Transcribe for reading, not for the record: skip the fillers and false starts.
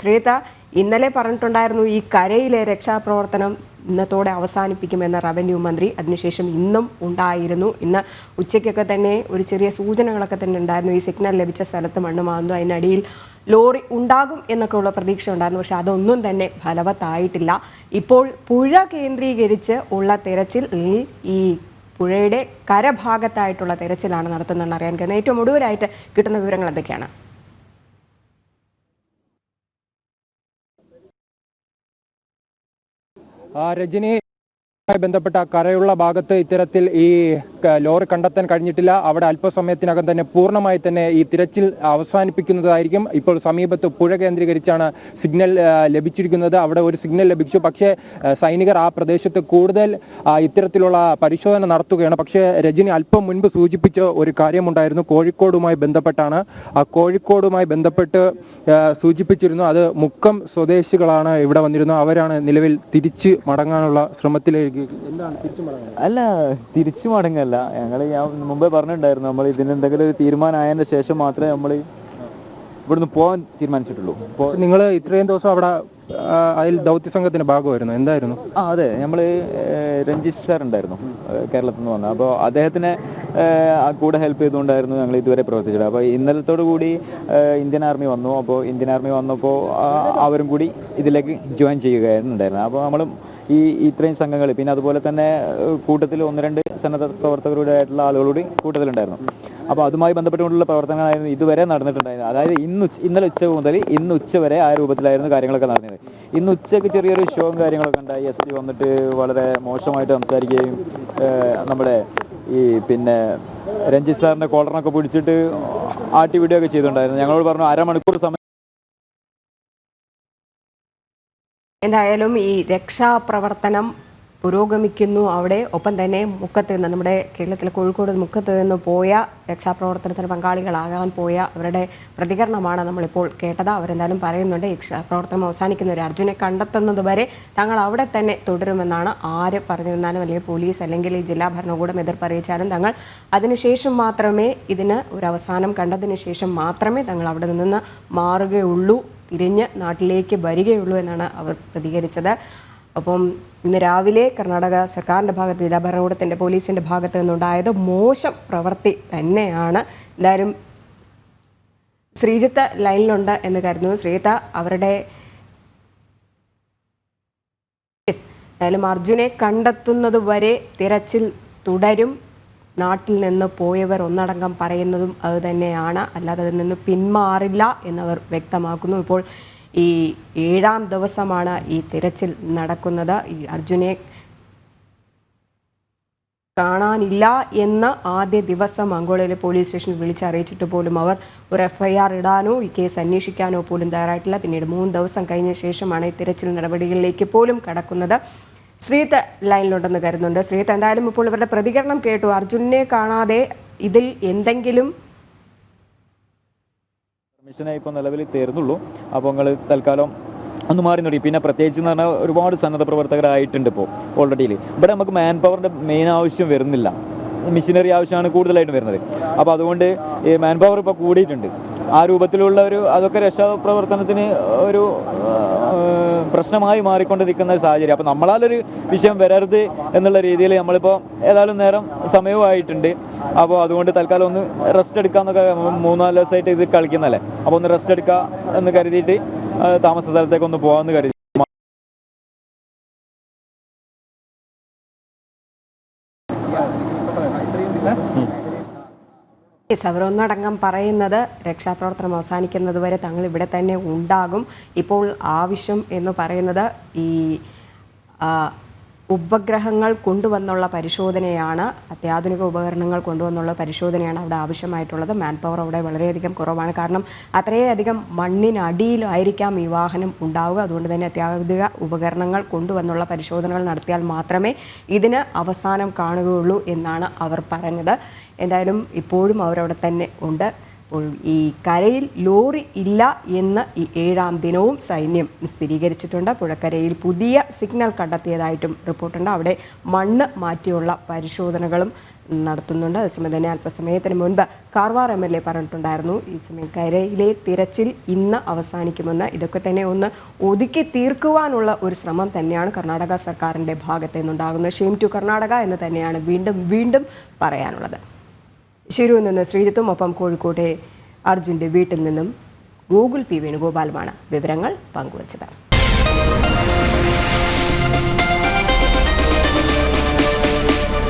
ശ്രീത, ഇന്നലെ പറഞ്ഞിട്ടുണ്ടായിരുന്നു ഈ കരയിലെ രക്ഷാപ്രവർത്തനം ഇന്നത്തോടെ അവസാനിപ്പിക്കുമെന്ന റവന്യൂ മന്ത്രി. അതിനുശേഷം ഇന്നും ഉണ്ടായിരുന്നു. ഇന്ന് ഉച്ചയ്ക്കൊക്കെ തന്നെ ഒരു ചെറിയ സൂചനകളൊക്കെ തന്നെ ഉണ്ടായിരുന്നു. ഈ സിഗ്നൽ ലഭിച്ച സ്ഥലത്ത് മണ്ണ് മാന്തു, അതിനടിയിൽ ലോറി ഉണ്ടാകും എന്നൊക്കെ ഉള്ള പ്രതീക്ഷ ഉണ്ടായിരുന്നു. പക്ഷെ അതൊന്നും തന്നെ ഫലവത്തായിട്ടില്ല. ഇപ്പോൾ പുഴ കേന്ദ്രീകരിച്ച് ഉള്ള തെരച്ചിൽ, ഈ പുഴയുടെ കരഭാഗത്തായിട്ടുള്ള തെരച്ചിലാണ് നടത്തുന്നതെന്ന് അറിയാൻ കഴിയുന്നത്. ഏറ്റവും ഒടുവിലായിട്ട് കിട്ടുന്ന വിവരങ്ങൾ എന്തൊക്കെയാണ്? രജനി, ബന്ധപ്പെട്ട കരയുള്ള ഭാഗത്ത് ഇത്തരത്തിൽ ഈ ലോറി കണ്ടെത്താൻ കഴിഞ്ഞിട്ടില്ല. അവിടെ അല്പസമയത്തിനകം തന്നെ പൂർണ്ണമായി തന്നെ ഈ തിരച്ചിൽ അവസാനിപ്പിക്കുന്നതായിരിക്കും. ഇപ്പോൾ സമീപത്ത് പുഴ കേന്ദ്രീകരിച്ചാണ് സിഗ്നൽ ലഭിച്ചിരിക്കുന്നത്. അവിടെ ഒരു സിഗ്നൽ ലഭിച്ചു. പക്ഷേ സൈനികർ ആ പ്രദേശത്ത് കൂടുതൽ ഇത്തരത്തിലുള്ള പരിശോധന നടത്തുകയാണ്. പക്ഷേ രജനി അല്പം മുൻപ് സൂചിപ്പിച്ച ഒരു കാര്യമുണ്ടായിരുന്നു, കോഴിക്കോടുമായി ബന്ധപ്പെട്ടാണ്. ആ കോഴിക്കോടുമായി ബന്ധപ്പെട്ട് സൂചിപ്പിച്ചിരുന്നു. അത് മുക്കം സ്വദേശികളാണ് ഇവിടെ വന്നിരുന്നത്. അവരാണ് നിലവിൽ തിരിച്ച് മടങ്ങാനുള്ള ശ്രമത്തിലേക്ക്. അല്ല, തിരിച്ചു മടങ്ങല്ല. ഞാൻ മുമ്പേ പറഞ്ഞിട്ടുണ്ടായിരുന്നു, നമ്മൾ ഇതിന് എന്തെങ്കിലും ഒരു തീരുമാനം ആയതിന്റെ ശേഷം മാത്രമേ നമ്മൾ ഇവിടുന്ന് പോകാൻ തീരുമാനിച്ചിട്ടുള്ളൂ. നിങ്ങൾ ഇത്രയും ദിവസം അവിടെ അതിൽ ദൗത്യ സംഘത്തിന്റെ ഭാഗമായിരുന്നു, എന്തായിരുന്നു? അതെ, നമ്മൾ രഞ്ജിത്ത് സാർ ഉണ്ടായിരുന്നു, കേരളത്തിൽ നിന്ന് വന്നത്. അപ്പോൾ അദ്ദേഹത്തിനെ കൂടെ ഹെൽപ്പ് ചെയ്തുകൊണ്ടായിരുന്നു ഞങ്ങൾ ഇതുവരെ പ്രവർത്തിച്ചത്. അപ്പോൾ ഇന്നലത്തോടു കൂടി ഇന്ത്യൻ ആർമി വന്നു. അപ്പോൾ ഇന്ത്യൻ ആർമി വന്നപ്പോൾ അവരും കൂടി ഇതിലേക്ക് ജോയിൻ ചെയ്യുകയായിരുന്നു ഉണ്ടായിരുന്നത്. അപ്പോൾ നമ്മളും ഇത്രയും സംഘങ്ങൾ, പിന്നെ അതുപോലെ തന്നെ കൂട്ടത്തിൽ 1-2 സന്നദ്ധ പ്രവർത്തകരുടെ ആയിട്ടുള്ള ആളുകളൂടി കൂട്ടത്തിലുണ്ടായിരുന്നു. അപ്പോൾ അതുമായി ബന്ധപ്പെട്ടുകൊണ്ടുള്ള പ്രവർത്തനങ്ങളായിരുന്നു ഇതുവരെ നടന്നിട്ടുണ്ടായിരുന്നത്. അതായത് ഇന്നലെ ഉച്ച മുതൽ ഇന്ന് ഉച്ച വരെ ആ രൂപത്തിലായിരുന്നു കാര്യങ്ങളൊക്കെ നടന്നത്. ഇന്ന് ഉച്ചയ്ക്ക് ചെറിയൊരു ഷോയും കാര്യങ്ങളൊക്കെ ഉണ്ടായി. SP വന്നിട്ട് വളരെ മോശമായിട്ട് സംസാരിക്കുകയും നമ്മുടെ പിന്നെ രഞ്ജിത്ത് സാറിൻ്റെ കോളറിനൊക്കെ പിടിച്ചിട്ട് ആട്ടി വിടുകയൊക്കെ ചെയ്തിട്ടുണ്ടായിരുന്നു. ഞങ്ങളോട് പറഞ്ഞു അരമണിക്കൂർ സമയം. എന്തായാലും ഈ രക്ഷാപ്രവർത്തനം പുരോഗമിക്കുന്നു അവിടെ. ഒപ്പം തന്നെ മുക്കത്ത് നിന്ന്, നമ്മുടെ കേരളത്തിലെ കോഴിക്കോട് മുക്കത്ത് നിന്ന് പോയ രക്ഷാപ്രവർത്തനത്തിന് പങ്കാളികളാകാൻ പോയ അവരുടെ പ്രതികരണമാണ് നമ്മളിപ്പോൾ കേട്ടത്. അവരെന്തായാലും പറയുന്നുണ്ട്, രക്ഷാപ്രവർത്തനം അവസാനിക്കുന്ന ഒരു അർജുനെ കണ്ടെത്തുന്നത് വരെ തങ്ങൾ അവിടെ തന്നെ തുടരുമെന്നാണ്. ആര് പറഞ്ഞിരുന്നാലും, അല്ലെങ്കിൽ പോലീസ് അല്ലെങ്കിൽ ഈ ജില്ലാ ഭരണകൂടം എതിർപ്പറിയിച്ചാലും തങ്ങൾ അതിനുശേഷം മാത്രമേ, ഇതിന് ഒരു അവസാനം കണ്ടതിന് ശേഷം മാത്രമേ തങ്ങൾ അവിടെ നിന്ന് മാറുകയുള്ളൂ, തിരിഞ്ഞ് നാട്ടിലേക്ക് വരികയുള്ളൂ എന്നാണ് അവർ പ്രതികരിച്ചത്. അപ്പം ഇന്ന് രാവിലെ കർണാടക സർക്കാരിൻ്റെ ഭാഗത്ത്, ജില്ലാ ഭരണകൂടത്തിൻ്റെ പോലീസിൻ്റെ ഭാഗത്ത് നിന്നുണ്ടായത് മോശം പ്രവൃത്തി തന്നെയാണ്. എന്തായാലും ശ്രീജിത്ത് ലൈനിലുണ്ട് എന്ന് കരുതുന്നു. ശ്രീജിത്ത്, അവരുടെ എന്തായാലും അർജുനെ കണ്ടെത്തുന്നത് വരെ തിരച്ചിൽ തുടരും. നാട്ടിൽ നിന്ന് പോയവർ ഒന്നടങ്കം പറയുന്നതും അത് തന്നെയാണ്, അല്ലാതെ അതിൽ നിന്ന് പിന്മാറില്ല എന്നവർ വ്യക്തമാക്കുന്നു. ഇപ്പോൾ ഈ 7ാം ദിവസമാണ് ഈ തിരച്ചിൽ നടക്കുന്നത്. ഈ അർജുനെ കാണാനില്ല എന്ന് ആദ്യ ദിവസം അങ്കോളയിലെ പോലീസ് സ്റ്റേഷനിൽ വിളിച്ചറിയിച്ചിട്ട് പോലും അവർ ഒരു FIR ഇടാനോ ഈ കേസ് അന്വേഷിക്കാനോ പോലും തയ്യാറായിട്ടില്ല. പിന്നീട് 3 ദിവസം കഴിഞ്ഞ ശേഷമാണ് ഈ തിരച്ചിൽ നടപടികളിലേക്ക് പോലും കടക്കുന്നത്. ശ്രീത്ത് ലൈനിലുണ്ടെന്ന് കരുതുന്നുണ്ട്. ശ്രീത്ത്, എന്തായാലും ഇപ്പോൾ ഇവരുടെ പ്രതികരണം കേട്ടു. അർജുനെ കാണാതെ ഇതിൽ എന്തെങ്കിലും പെർമിഷനായി ഇപ്പോൾ നിലവിൽ തീർന്നുള്ളൂ. അപ്പോൾ നിങ്ങൾ തൽക്കാലം ഒന്ന് മാറി നോക്കി. പിന്നെ പ്രത്യേകിച്ച് എന്ന് പറഞ്ഞാൽ ഒരുപാട് സന്നദ്ധ പ്രവർത്തകരായിട്ടുണ്ട് ഇപ്പോൾ ഓൾറെഡി. ഇവിടെ നമുക്ക് മാൻ പവറിൻ്റെ മെയിൻ ആവശ്യം വരുന്നില്ല, മെഷീനറി ആവശ്യമാണ് കൂടുതലായിട്ട് വരുന്നത്. അപ്പോൾ അതുകൊണ്ട് ഈ മാൻ പവർ ഇപ്പോൾ കൂടിയിട്ടുണ്ട്. ആ രൂപത്തിലുള്ള അതൊക്കെ രക്ഷാപ്രവർത്തനത്തിന് ഒരു പ്രശ്നമായി മാറിക്കൊണ്ടിരിക്കുന്ന ഒരു സാഹചര്യം. അപ്പോൾ നമ്മളാലൊരു വിഷയം വരരുത് എന്നുള്ള രീതിയിൽ നമ്മളിപ്പോൾ ഏതായാലും നേരം സമയവുമായിട്ടുണ്ട്. അപ്പോൾ അതുകൊണ്ട് തൽക്കാലം ഒന്ന് റെസ്റ്റ് എടുക്കാമെന്നൊക്കെ, 3-4 ദിവസമായിട്ട് ഇത് കളിക്കുന്നല്ലേ, അപ്പോൾ ഒന്ന് റെസ്റ്റ് എടുക്കുക എന്ന് കരുതിയിട്ട് താമസ സ്ഥലത്തേക്ക് ഒന്ന് പോകാമെന്ന് കരുതി. അവരൊന്നടങ്കം പറയുന്നത് രക്ഷാപ്രവർത്തനം അവസാനിക്കുന്നത് വരെ തങ്ങൾ ഇവിടെ തന്നെ ഉണ്ടാകും. ഇപ്പോൾ ആവശ്യം എന്ന് പറയുന്നത് ഈ ഉപഗ്രഹങ്ങൾ കൊണ്ടുവന്നുള്ള പരിശോധനയാണ്, അത്യാധുനിക ഉപകരണങ്ങൾ കൊണ്ടുവന്നുള്ള പരിശോധനയാണ് അവിടെ ആവശ്യമായിട്ടുള്ളത്. മാൻ പവർ അവിടെ വളരെയധികം കുറവാണ്. കാരണം അത്രയധികം മണ്ണിനടിയിലായിരിക്കാം ഈ വാഹനം ഉണ്ടാവുക. അതുകൊണ്ട് തന്നെ അത്യാധുനിക ഉപകരണങ്ങൾ കൊണ്ടുവന്നുള്ള പരിശോധനകൾ നടത്തിയാൽ മാത്രമേ ഇതിന് അവസാനം കാണുകയുള്ളൂ എന്നാണ് അവർ പറഞ്ഞത്. എന്തായാലും ഇപ്പോഴും അവരവിടെ തന്നെ ഉണ്ട്. അപ്പോൾ ഈ കരയിൽ ലോറി ഇല്ല എന്ന് ഈ 7ാം ദിനവും സൈന്യം സ്ഥിരീകരിച്ചിട്ടുണ്ട്. പുഴക്കരയിൽ പുതിയ സിഗ്നൽ കണ്ടെത്തിയതായിട്ടും റിപ്പോർട്ടുണ്ട്. അവിടെ മണ്ണ് മാറ്റിയുള്ള പരിശോധനകളും നടത്തുന്നുണ്ട്. അതേസമയം തന്നെ അല്പസമയത്തിന് മുൻപ് കാർവാർ MLA പറഞ്ഞിട്ടുണ്ടായിരുന്നു ഈ സമയം കരയിലെ തിരച്ചിൽ ഇന്ന് അവസാനിക്കുമെന്ന്. ഇതൊക്കെ തന്നെ ഒന്ന് ഒതുക്കി തീർക്കുവാനുള്ള ഒരു ശ്രമം തന്നെയാണ് കർണാടക സർക്കാരിൻ്റെ ഭാഗത്ത് നിന്നുണ്ടാകുന്നത്. ഷെയിം ടു കർണാടക എന്ന് തന്നെയാണ് വീണ്ടും പറയാനുള്ളത്. ശിരൂരിൽ നിന്ന് ശ്രീജിത്തും ഒപ്പം കോഴിക്കോട്ടെ അർജുൻ്റെ വീട്ടിൽ നിന്നും ഗൂഗിൾ P വേണുഗോപാലുമാണ് വിവരങ്ങൾ പങ്കുവച്ചത്.